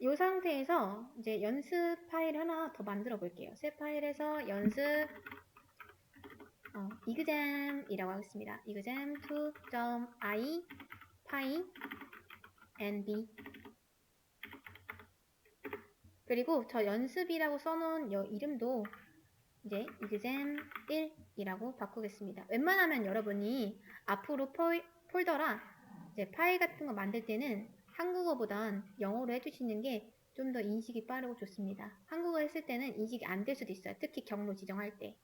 이 상태에서 이제 연습 파일 하나 더 만들어 볼게요. 새 파일에서 연습 exam이라고 하겠습니다. exam2.i 파이 nb 그리고 저 연습이라고 써놓은 이름도 이제 exam1이라고 바꾸겠습니다. 웬만하면 여러분이 앞으로 폴더랑 이제 파일 같은 거 만들 때는 한국어보단 영어로 해주시는 게 좀 더 인식이 빠르고 좋습니다. 한국어 했을 때는 인식이 안 될 수도 있어요. 특히 경로 지정할 때.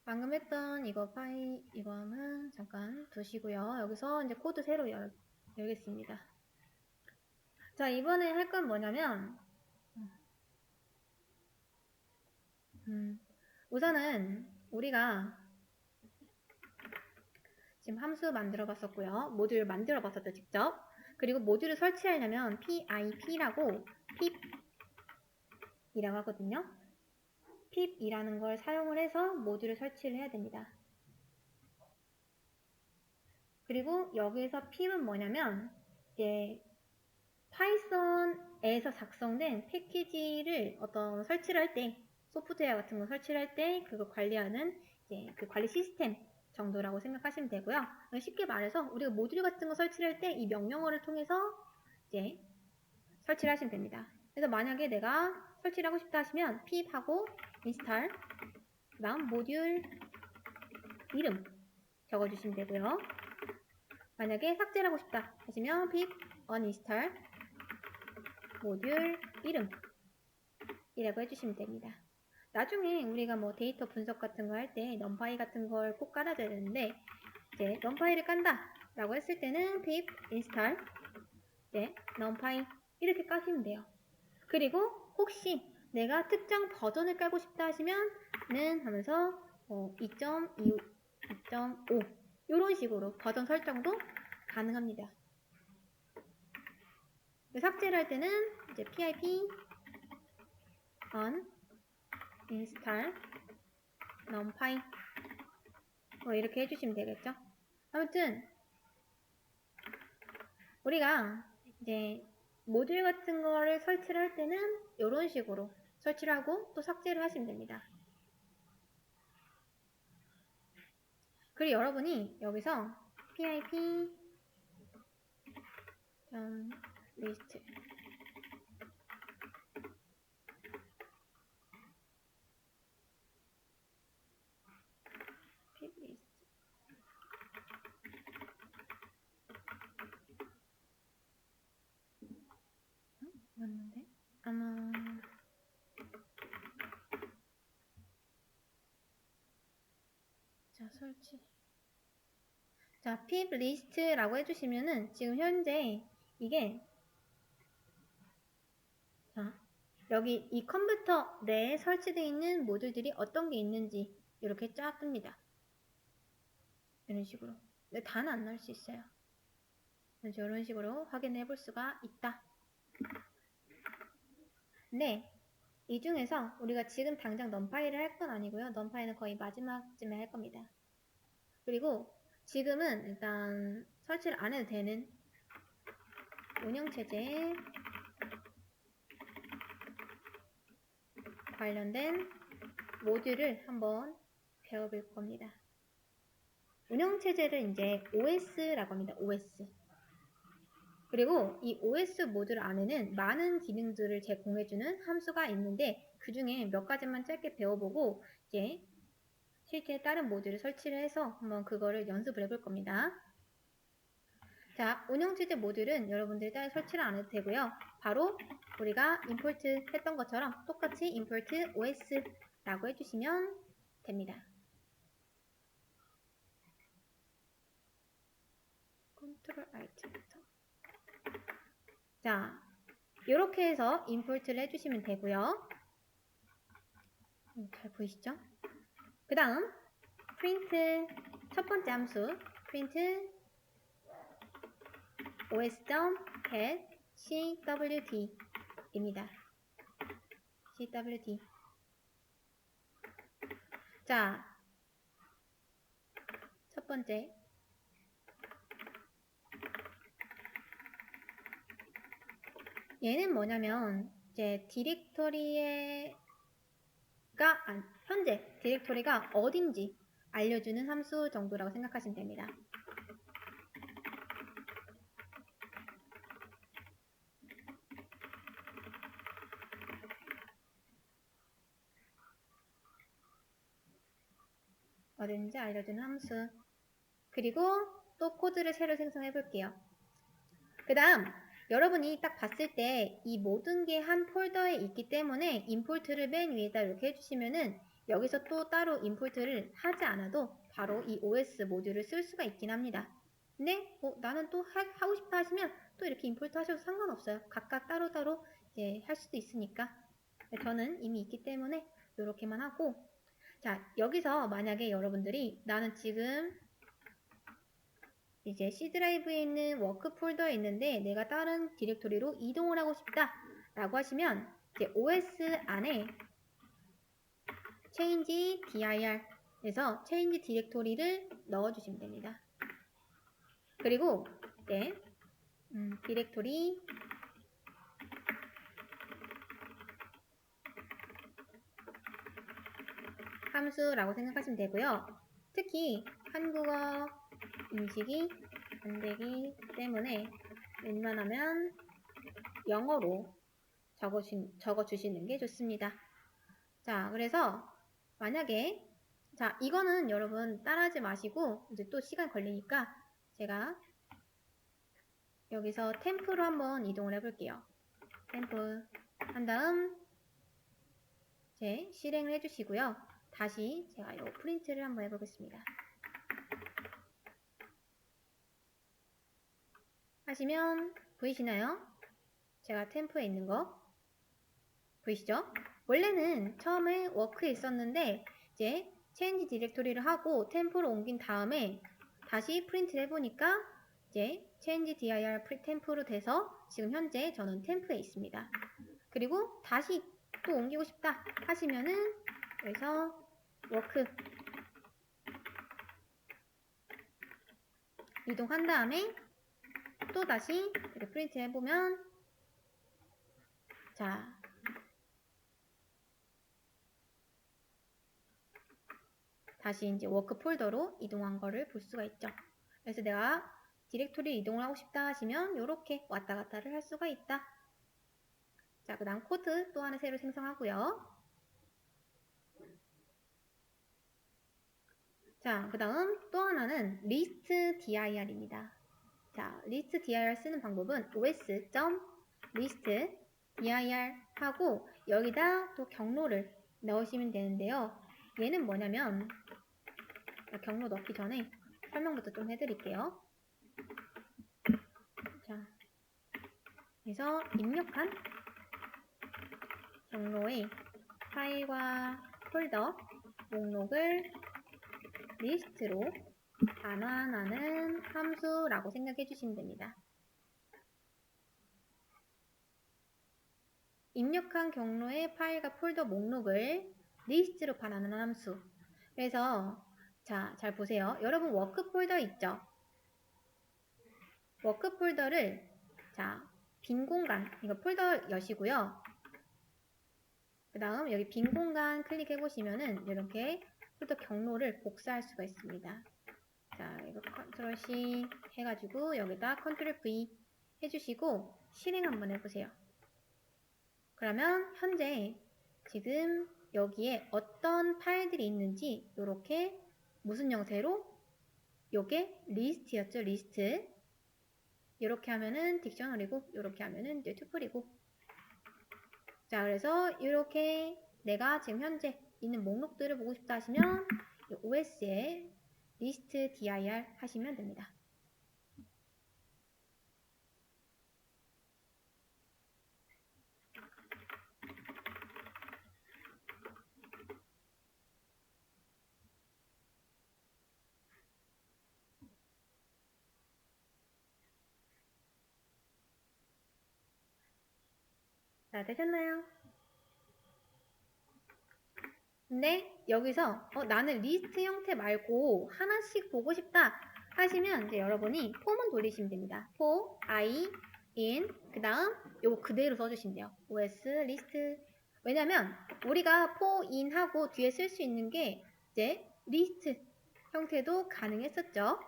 방금 했던 이거는 잠깐 두시고요. 여기서 이제 코드 새로 열겠습니다. 자, 이번에 할 건 뭐냐면, 우선은 우리가 지금 함수 만들어 봤었고요. 모듈 만들어 봤었죠, 직접. 그리고 모듈을 설치하려면 pip라고 pip이라고 하거든요. pip이라는 걸 사용을 해서 모듈을 설치를 해야 됩니다. 그리고 여기서 pip은 뭐냐면 이제 파이썬에서 작성된 패키지를 어떤 설치를 할 때, 소프트웨어 같은 거 설치를 할 때 그거 관리하는 이제 그 관리 시스템 정도라고 생각하시면 되고요. 쉽게 말해서 우리가 모듈 같은 거 설치를 할 때 이 명령어를 통해서 이제 설치를 하시면 됩니다. 그래서 만약에 내가 설치를 하고 싶다 하시면 pip하고 install 그 다음 모듈 이름 적어주시면 되고요. 만약에 삭제를 하고 싶다 하시면 pip uninstall 모듈 이름 이라고 해주시면 됩니다. 나중에 우리가 뭐 데이터 분석 같은 거 할 때 numpy 같은 걸 꼭 깔아줘야 되는데 이제 numpy를 깐다 라고 했을 때는 pip install 이제 numpy 이렇게 까시면 돼요. 그리고 혹시 내가 특정 버전을 깔고 싶다 하시면은 하면서 2.2, 2.5 이런 식으로 버전 설정도 가능합니다. 삭제를 할 때는 이제 pip uninstall numpy 이렇게 해주시면 되겠죠. 아무튼 우리가 이제 모듈 같은 거를 설치를 할 때는 이런 식으로 설치를 하고 또 삭제를 하시면 됩니다. 그리고 여러분이 여기서 pip list pip list 맞는데? 아마 자 설치 자 pip list라고 해주시면은 지금 현재 이게 자 여기 이 컴퓨터 내에 설치되어 있는 모듈들이 어떤 게 있는지 이렇게 쫙 뜹니다. 이런 식으로. 근데 다는 안 나올 수 있어요. 그래서 이런 식으로 확인해 볼 수가 있다. 네, 이 중에서 우리가 지금 당장 numpy를 할 건 아니고요. numpy는 거의 마지막쯤에 할 겁니다. 그리고 지금은 일단 설치를 안 해도 되는 운영체제 관련된 모듈을 한번 배워볼 겁니다. 운영체제를 이제 OS라고 합니다. OS. 그리고 이 OS 모듈 안에는 많은 기능들을 제공해주는 함수가 있는데 그 중에 몇 가지만 짧게 배워보고 이제 실제 다른 모듈을 설치를 해서 한번 그거를 연습을 해볼 겁니다. 자, 운영체제 모듈은 여러분들이 따로 설치를 안 해도 되고요. 바로 우리가 import 했던 것처럼 똑같이 import os라고 해주시면 됩니다. Ctrl Alt부터. 자, 이렇게 해서 import를 해주시면 되고요. 잘 보이시죠? 그 다음 print 첫 번째 함수 print os.get cwd 입니다. cwd 자, 첫 번째 얘는 뭐냐면 이제 현재 디렉토리가 어딘지 알려주는 함수 정도라고 생각하시면 됩니다. 어딘지 알려주는 함수. 그리고 또 코드를 새로 생성해 볼게요. 그 다음 여러분이 딱 봤을 때 이 모든 게 한 폴더에 있기 때문에 임포트를 맨 위에다 이렇게 해주시면은 여기서 또 따로 임포트를 하지 않아도 바로 이 OS 모듈을 쓸 수가 있긴 합니다. 근데 나는 또 하고 싶다 하시면 또 이렇게 임포트 하셔도 상관없어요. 각각 따로따로 이제 할 수도 있으니까. 저는 이미 있기 때문에 이렇게만 하고, 자, 여기서 만약에 여러분들이 나는 지금 이제 C 드라이브에 있는 워크 폴더에 있는데 내가 다른 디렉토리로 이동을 하고 싶다 라고 하시면 이제 OS 안에 change dir 에서 change 디렉토리를 넣어주시면 됩니다. 그리고 네, 디렉토리 함수라고 생각하시면 되고요. 특히 한국어 인식이 안 되기 때문에 웬만하면 영어로 적어주시는 게 좋습니다. 자, 그래서 만약에 자, 이거는 여러분 따라하지 마시고 이제 또 시간 걸리니까 제가 여기서 템프로 한번 이동을 해볼게요. 템프 한 다음 이제 실행을 해주시고요. 다시 제가 이 프린트를 한번 해보겠습니다. 하시면 보이시나요? 제가 템프에 있는 거 보이시죠? 원래는 처음에 워크에 있었는데 이제 change 디렉토리를 하고 템프로 옮긴 다음에 다시 프린트를 해보니까 이제 change dir 템프로 돼서 지금 현재 저는 템프에 있습니다. 그리고 다시 또 옮기고 싶다 하시면은 여기서 워크 이동한 다음에 또 다시 이렇게 프린트 해보면 자, 다시 이제 워크 폴더로 이동한 거를 볼 수가 있죠. 그래서 내가 디렉토리 이동을 하고 싶다 하시면 이렇게 왔다 갔다를 할 수가 있다. 자, 그 다음 코드 또 하나 새로 생성하고요. 자, 그 다음 또 하나는 list dir입니다. 자, list dir 쓰는 방법은 os.list dir 하고 여기다 또 경로를 넣으시면 되는데요. 얘는 뭐냐면 경로 넣기 전에 설명부터 좀 해드릴게요. 자, 그래서 입력한 경로의 파일과 폴더 목록을 리스트로 반환하는 함수라고 생각해 주시면 됩니다. 입력한 경로의 파일과 폴더 목록을 리스트로 반환하는 함수. 그래서 자, 잘 보세요. 여러분 워크 폴더 있죠? 워크 폴더를 자, 빈 공간, 이거 폴더 여시고요. 그 다음 여기 빈 공간 클릭해 보시면은 이렇게 폴더 경로를 복사할 수가 있습니다. 자, 이거 컨트롤 C 해가지고 여기다 컨트롤 V 해주시고 실행 한번 해보세요. 그러면 현재 지금 여기에 어떤 파일들이 있는지 이렇게 무슨 형태로 요게 리스트였죠. 리스트. 이렇게 하면은 딕셔너리고 이렇게 하면은 이제 튜플이고. 자, 그래서 이렇게 내가 지금 현재 있는 목록들을 보고 싶다 하시면 OS에 list dir 하시면 됩니다. 자, 되셨나요? 근데 여기서 나는 리스트 형태 말고 하나씩 보고 싶다 하시면 이제 여러분이 폼은 돌리시면 됩니다. for i in 그 다음 요거 그대로 써주시면 돼요. os list. 왜냐면 우리가 for 하고 뒤에 쓸 수 있는 게 이제 list 형태도 가능했었죠.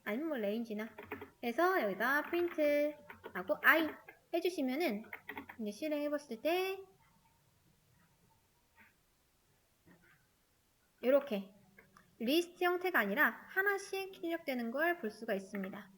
아니면 뭐 range나. 그래서 여기다 print 하고 I 해주시면은 이제 실행해봤을 때 이렇게 리스트 형태가 아니라 하나씩 출력되는 걸 볼 수가 있습니다.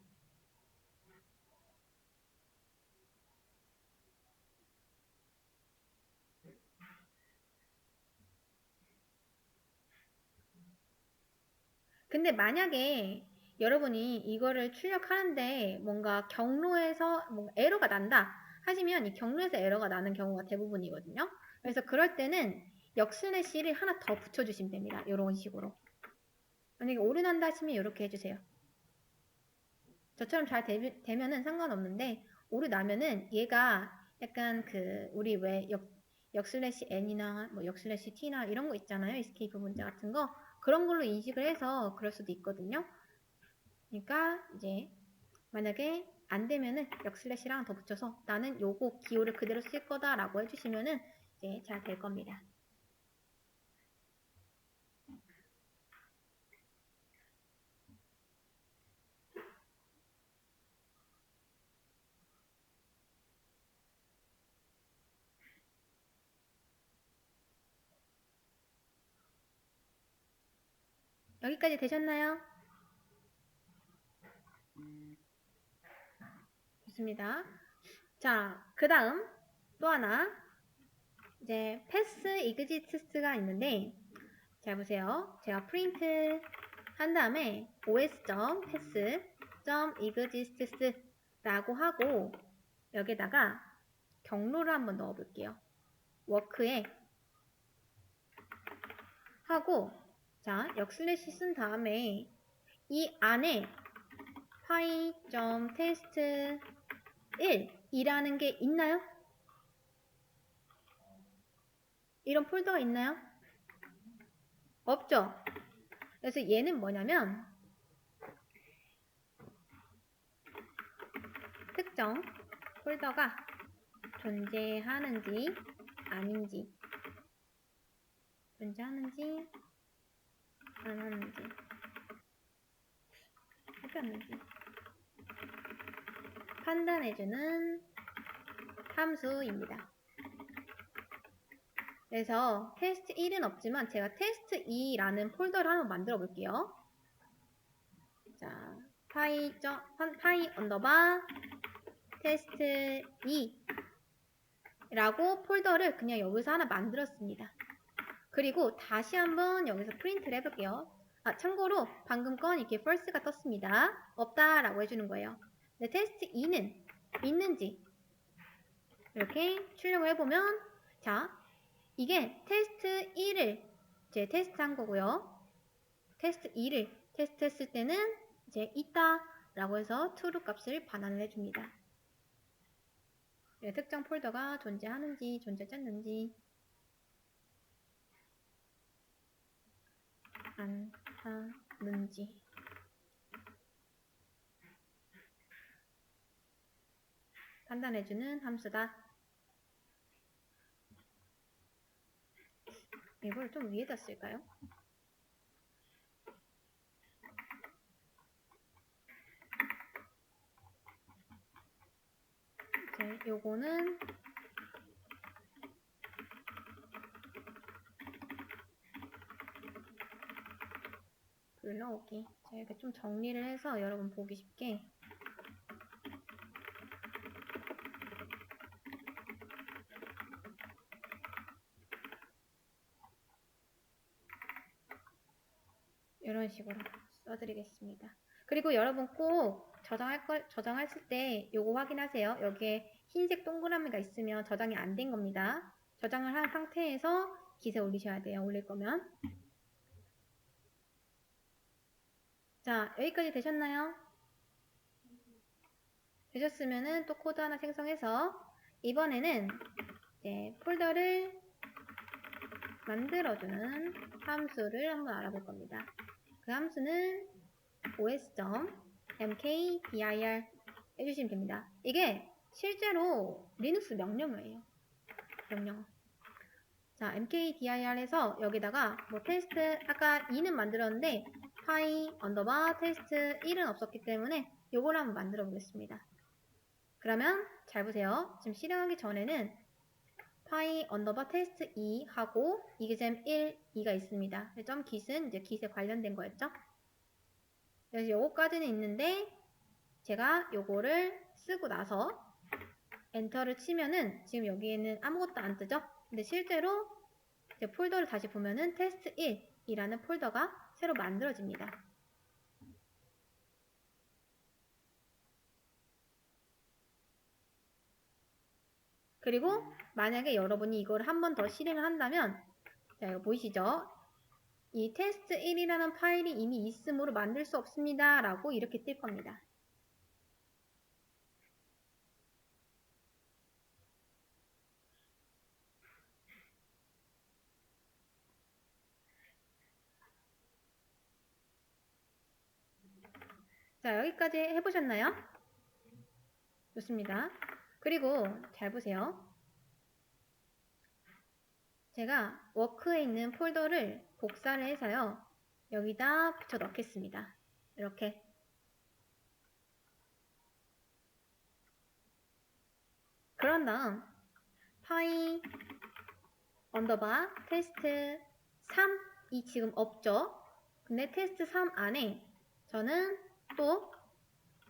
근데 만약에 여러분이 이거를 출력하는데 뭔가 경로에서 뭔가 에러가 난다 하시면 이 경로에서 에러가 나는 경우가 대부분이거든요. 그래서 그럴 때는 역슬래시를 하나 더 붙여주시면 됩니다. 이런 식으로. 만약에 오류 난다 하시면 이렇게 해주세요. 저처럼 잘 되면은 상관없는데 오류 나면은 얘가 약간 그 우리 왜 역슬래시 n이나 뭐 역슬래시 t나 이런 거 있잖아요. 에스케이프 문제 같은 거 그런 걸로 인식을 해서 그럴 수도 있거든요. 그러니까 이제 만약에 안 되면은 역슬래시랑 더 붙여서 나는 요거 기호를 그대로 쓸 거다라고 해주시면은 이제 잘 될 겁니다. 여기까지 되셨나요? 좋습니다. 자, 그 다음 또 하나 이제 패스 exits가 있는데 잘 보세요. 제가 프린트 한 다음에 os.pass.exists 라고 하고 여기다가 경로를 한번 넣어 볼게요. 워크에 하고 자 역슬래시 쓴 다음에 이 안에 py.test1 이라는 게 있나요? 이런 폴더가 있나요? 없죠? 그래서 얘는 뭐냐면 특정 폴더가 존재하는지 아닌지 존재하는지 안 하는지 해봤는지 판단해주는 함수입니다. 그래서 테스트 1은 없지만 제가 테스트 2라는 폴더를 한번 만들어 볼게요. 자, 파이 언더바 테스트 2 라고 폴더를 그냥 여기서 하나 만들었습니다. 그리고 다시 한번 여기서 프린트를 해볼게요. 아, 참고로 방금 건 이렇게 false가 떴습니다. 없다 라고 해주는 거예요. 근데 테스트 2는 있는지 이렇게 출력을 해보면 자 이게 테스트 1을 이제 테스트한 거고요. 테스트 2를 테스트했을 때는 이제 있다 라고 해서 true 값을 반환을 해줍니다. 특정 폴더가 존재하는지 존재하지 않는지 안 하는지 판단해주는 함수다. 이걸 좀 위에다 쓸까요? 이제 요거는 불러오기. 제가 이렇게 좀 정리를 해서 여러분 보기 쉽게 이런 식으로 써드리겠습니다. 그리고 여러분 꼭 저장했을 때 요거 확인하세요. 여기에 흰색 동그라미가 있으면 저장이 안 된 겁니다. 저장을 한 상태에서 깃에 올리셔야 돼요. 올릴 거면. 자, 여기까지 되셨나요? 되셨으면은 또 코드 하나 생성해서 이번에는 이제 폴더를 만들어주는 함수를 한번 알아볼 겁니다. 그 함수는 os.mkdir 해주시면 됩니다. 이게 실제로 리눅스 명령어예요. 명령어. 자, mkdir에서 여기다가 뭐 테스트 아까 2는 만들었는데 파이 언더바 테스트 1은 없었기 때문에 요걸 한번 만들어 보겠습니다. 그러면 잘 보세요. 지금 실행하기 전에는 파이 언더바 테스트 2 하고 이그잼 1, 2가 있습니다. 점 git은 이제 git에 관련된 거였죠. 그래서 요거까지는 있는데 제가 요거를 쓰고 나서 엔터를 치면은 지금 여기에는 아무것도 안 뜨죠? 근데 실제로 이제 폴더를 다시 보면은 테스트 1이라는 폴더가 새로 만들어집니다. 그리고 만약에 여러분이 이걸 한 번 더 실행을 한다면 자, 이거 보이시죠? 이 테스트 1이라는 파일이 이미 있으므로 만들 수 없습니다. 라고 이렇게 뜰 겁니다. 자, 여기까지 해보셨나요? 좋습니다. 그리고 잘 보세요. 제가 워크에 있는 폴더를 복사를 해서요. 여기다 붙여 넣겠습니다. 이렇게. 그런 다음 파이 언더바 테스트 3이 지금 없죠? 근데 테스트 3 안에 저는 또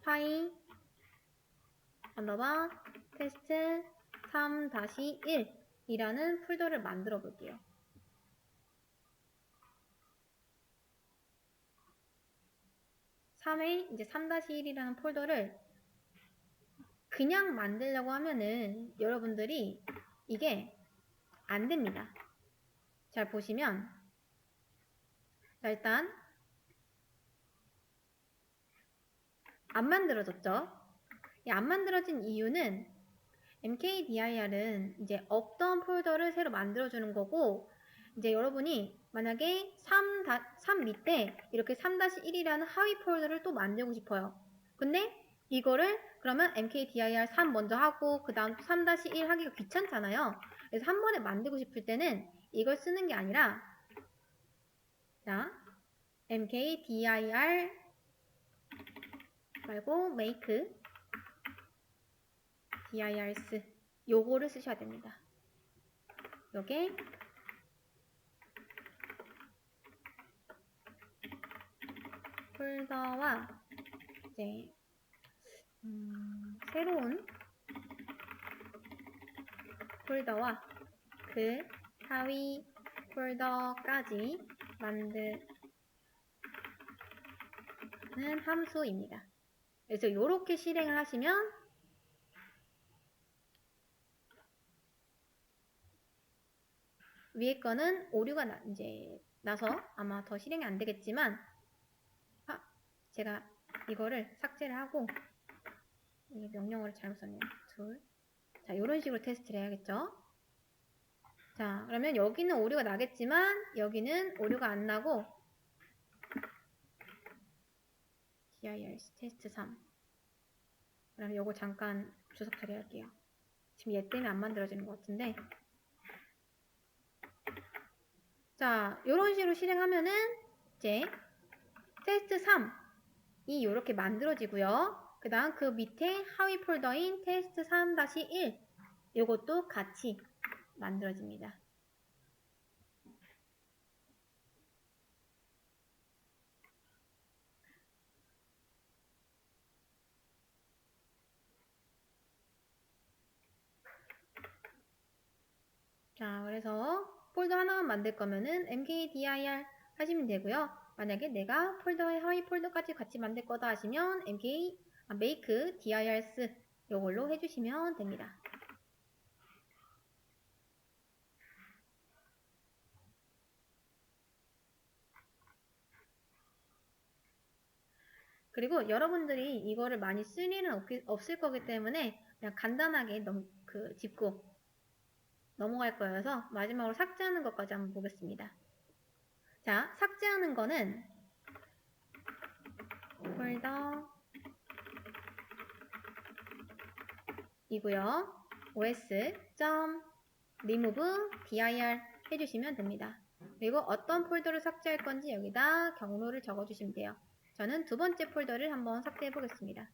파이 언더바 테스트 3-1 이라는 폴더를 만들어 볼게요. 이제 3-1이라는 폴더를 그냥 만들려고 하면은 여러분들이 이게 안 됩니다. 잘 보시면 자, 일단 안 만들어졌죠? 이 안 만들어진 이유는 mkdir은 이제 없던 폴더를 새로 만들어주는 거고 이제 여러분이 만약에 3 밑에 이렇게 3-1이라는 하위 폴더를 또 만들고 싶어요. 근데 이거를 그러면 mkdir 3 먼저 하고 그 다음 3-1 하기가 귀찮잖아요. 그래서 한 번에 만들고 싶을 때는 이걸 쓰는 게 아니라 자 mkdir 말고 make dirs 요거를 쓰셔야 됩니다. 요게 폴더와 이제 새로운 폴더와 그 하위 폴더까지 만드는 함수입니다. 그래서 이렇게 실행을 하시면 위에 거는 오류가 이제 나서 아마 더 실행이 안 되겠지만 제가 이거를 삭제를 하고 명령어를 잘못 썼네요. 자, 이런 식으로 테스트를 해야겠죠. 자, 그러면 여기는 오류가 나겠지만 여기는 오류가 안 나고 dirs 테스트 3 그러면 요거 잠깐 주석 처리할게요. 지금 얘 때문에 안 만들어지는 것 같은데 자, 이런 식으로 실행하면은 이제 테스트 3이 이렇게 만들어지고요. 그 다음 그 밑에 하위 폴더인 테스트 3-1 이것도 같이 만들어집니다. 자, 그래서 폴더 하나만 만들 거면은 mkdir 하시면 되고요. 만약에 내가 폴더의 하위 폴더까지 같이 만들 거다 하시면 make dirs 이걸로 해주시면 됩니다. 그리고 여러분들이 이거를 많이 쓸 일은 없을 거기 때문에 그냥 간단하게 짚고 넘어갈 거여서 마지막으로 삭제하는 것까지 한번 보겠습니다. 자, 삭제하는 거는 폴더 이고요. os.remove dir 해주시면 됩니다. 그리고 어떤 폴더를 삭제할 건지 여기다 경로를 적어주시면 돼요. 저는 두 번째 폴더를 한번 삭제해 보겠습니다.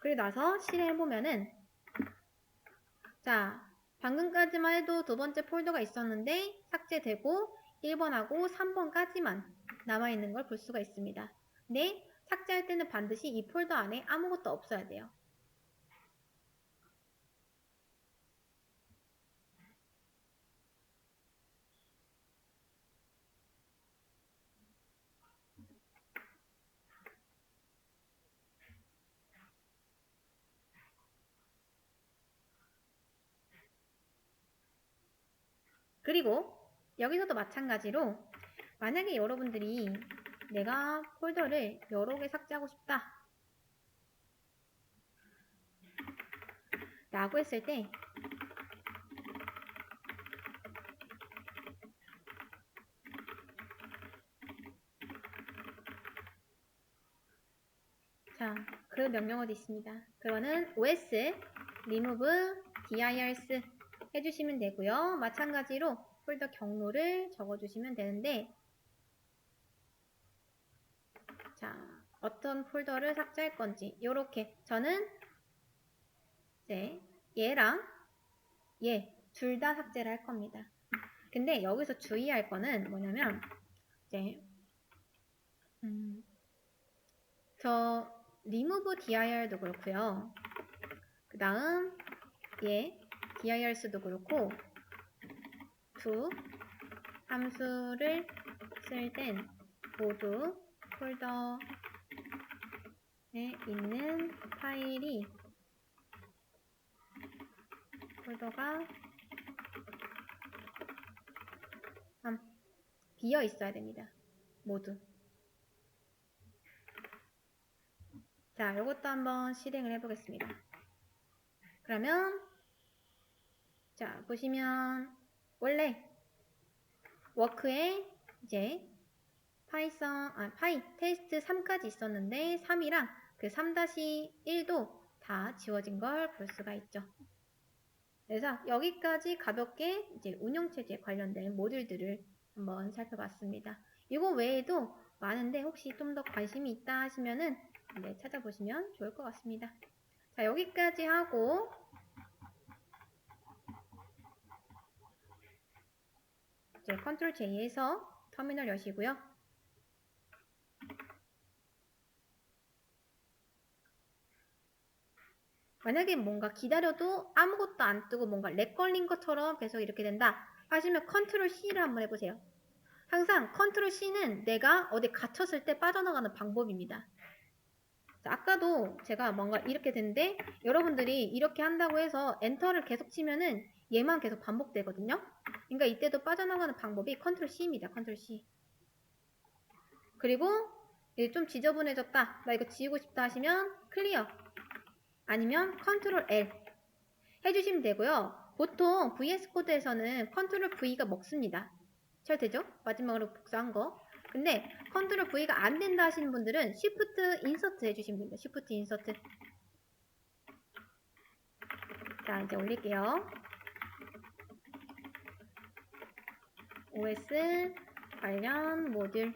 그리고 나서 실행해보면은, 자, 방금까지만 해도 두 번째 폴더가 있었는데 삭제되고 1번하고 3번까지만 남아있는 걸 볼 수가 있습니다. 근데 삭제할 때는 반드시 이 폴더 안에 아무것도 없어야 돼요. 그리고 여기서도 마찬가지로 만약에 여러분들이 내가 폴더를 여러 개 삭제하고 싶다 라고 했을 때 자, 그 명령어도 있습니다. 그거는 os remove dirs 해주시면 되고요. 마찬가지로 폴더 경로를 적어주시면 되는데, 자, 어떤 폴더를 삭제할 건지 이렇게 저는 이제 얘랑 얘 둘 다 삭제를 할 겁니다. 근데 여기서 주의할 거는 뭐냐면 이제 저 remove dir도 그렇고요. 그 다음 얘 dirs도 그렇고 두 함수를 쓸 땐 모두 폴더에 있는 폴더가 비어 있어야 됩니다. 모두. 자, 이것도 한번 실행을 해보겠습니다. 그러면 자, 보시면 원래 워크에 이제 파이 테스트 3까지 있었는데 3이랑 그 3-1도 다 지워진 걸 볼 수가 있죠. 그래서 여기까지 가볍게 이제 운영체제에 관련된 모듈들을 한번 살펴봤습니다. 이거 외에도 많은데 혹시 좀 더 관심이 있다 하시면은 네, 찾아보시면 좋을 것 같습니다. 자, 여기까지 하고 이제 컨트롤 J에서 터미널 여시고요. 만약에 뭔가 기다려도 아무것도 안 뜨고 뭔가 렉 걸린 것처럼 계속 이렇게 된다 하시면 컨트롤 C를 한번 해보세요. 항상 컨트롤 C는 내가 어디 갇혔을 때 빠져나가는 방법입니다. 자, 아까도 제가 뭔가 이렇게 됐는데 여러분들이 이렇게 한다고 해서 엔터를 계속 치면은 얘만 계속 반복되거든요. 그러니까 이때도 빠져나가는 방법이 컨트롤 C입니다. 컨트롤 C. 그리고 좀 지저분해졌다. 나 이거 지우고 싶다 하시면 클리어 아니면 컨트롤 L 해주시면 되고요. 보통 VS 코드에서는 컨트롤 V가 먹습니다. 잘 되죠? 마지막으로 복사한 거. 근데 컨트롤 V가 안 된다 하시는 분들은 Shift 인서트 해주시면 됩니다. Shift 인서트. 자, 이제 올릴게요. OS 관련 모듈